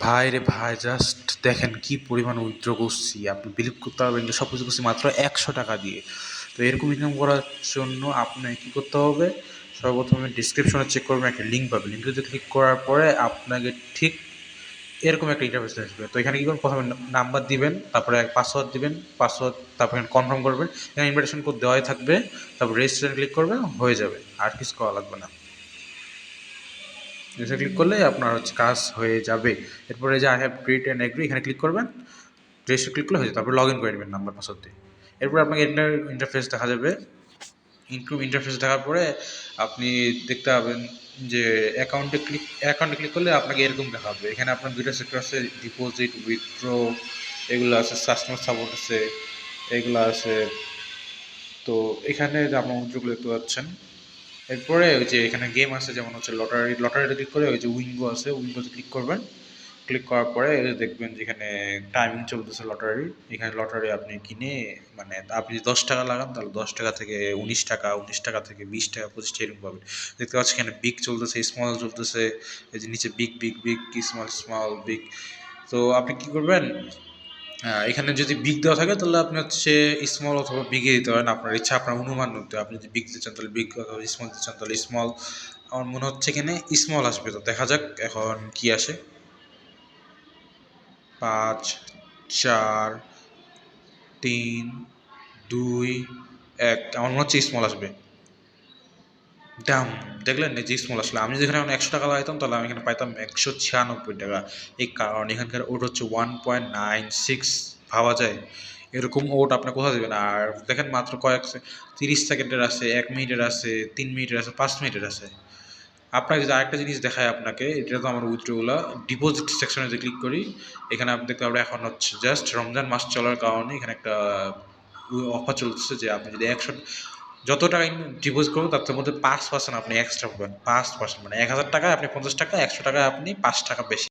ভাই রে ভাই, জাস্ট দেখেন কি পরিমাণ উইথড্র করছি, আপনি বিলিভ করতে পারবেন যে সব কিছু করছি মাত্র 100 টাকা দিয়ে। তো এরকম ইনকাম করার জন্য আপনাকে কী করতে হবে, সর্বপ্রথমে ডিসক্রিপশনে চেক করবেন, একটা লিঙ্ক পাবেন। লিঙ্কে ক্লিক করার পরে আপনাকে ঠিক এরকম একটা ইন্টারফেস আসবে। তো এখানে কী করবেন, প্রথমে নাম্বার দিবেন, তারপরে পাসওয়ার্ড দিবেন, পাসওয়ার্ড তারপরে কনফার্ম করবেন। এখানে ইনভিটেশন কোড দেওয়াই থাকবে, তারপর রেজিস্ট্রেশন ক্লিক করবেন, হয়ে যাবে, আর কিছু করা লাগবে না। এসে ক্লিক করলে আপনার কাজ হয়ে যাবে। এরপরে যে I have create and agree, এখানে ক্লিক করবেন, রেজিস্টার ক্লিক করলে হয়ে যাবে, তারপর লগ ইন করে নেবেন নাম্বার পাসওয়ার্ড দিয়ে। এরপর আপনাকে ইন্টারফেস দেখা যাবে। ইন্টারফেস দেখার পরে আপনি দেখতে পাবেন যে অ্যাকাউন্টে ক্লিক করলে আপনাকে এরকম দেখাবে। এখানে আপনার দুইটা সেক্টর আছে, ডিপোজিট, উইথড্র, এগুলো আছে, কাস্টমার সাপোর্ট আছে, এগুলো আছে। তো এখানে যে আপনার উইথড্রগুলো দেখতে পাচ্ছেন। এরপরে ওই যে এখানে গেম আছে, যেমন হচ্ছে লটারিতে ক্লিক করে ওই যে উইঙ্গো আছে, উইঙ্গোতে ক্লিক করবেন। ক্লিক করার পরে দেখবেন যেখানে টাইমিং চলতেছে লটারি। এখানে লটারি আপনি কিনে, মানে আপনি 10 টাকা লাগান, তাহলে 10 টাকা থেকে 19 টাকা, 19 টাকা থেকে 20 টাকা, 25 টাকা এরকম পাবেন। দেখতে পাচ্ছি এখানে বিগ চলতেছে, স্মল চলতেছে, এই যে নিচে big big big, small small big. তো আপনি কি করবেন, এখানে যদি বিগ দেওয়া থাকে তাহলে আপনি হচ্ছে স্মল অথবা বিগে দিতে পারেন, আপনার ইচ্ছা, আপনার অনুমান মধ্যে। আপনি যদি বিগ দিতে চান তাহলে বিগ, অথবা স্মল দিতে চান তাহলে স্মল। আমার মনে হচ্ছে এখানে স্মল আসবে, তো দেখা যাক এখন কি আসে। 5, 4, 3, 2, 1, আমার মনে হচ্ছে স্মল আসবে। ডাম, দেখলেন যে স্মল আসলে। আমি যদি এখানে 100 টাকা লাগাইতাম তাহলে আমি এখানে পাইতাম 196 টাকা। এই কারণ এখানকার ওট হচ্ছে 1.96, ভাবা যায়। এরকম ওট আপনি কোথাও দেবেন। আর দেখেন মাত্র 30 সেকেন্ডের আছে, 1 মিনিটের আছে, 3 মিনিটের আছে, 5 মিনিটের আছে। আপনাকে যদি আরেকটা জিনিস দেখায় আপনাকে, এটা তো আমার উইথড্রগুলো ডিপোজিট সেকশনে যে ক্লিক করি, এখানে আপনি দেখতে পাবেন এখন হচ্ছে জাস্ট রমজান মাস চলার কারণে এখানে একটা অফার চলতেছে, যে আপনি যদি 100 যত টাকা ডিপোজিট করবেন তার মধ্যে 5% আপনি এক্সট্রা পাবেন। 5% মানে 1000 টাকায় আপনি 50 টাকা, 100 টাকায় আপনি 5 টাকা বেশি।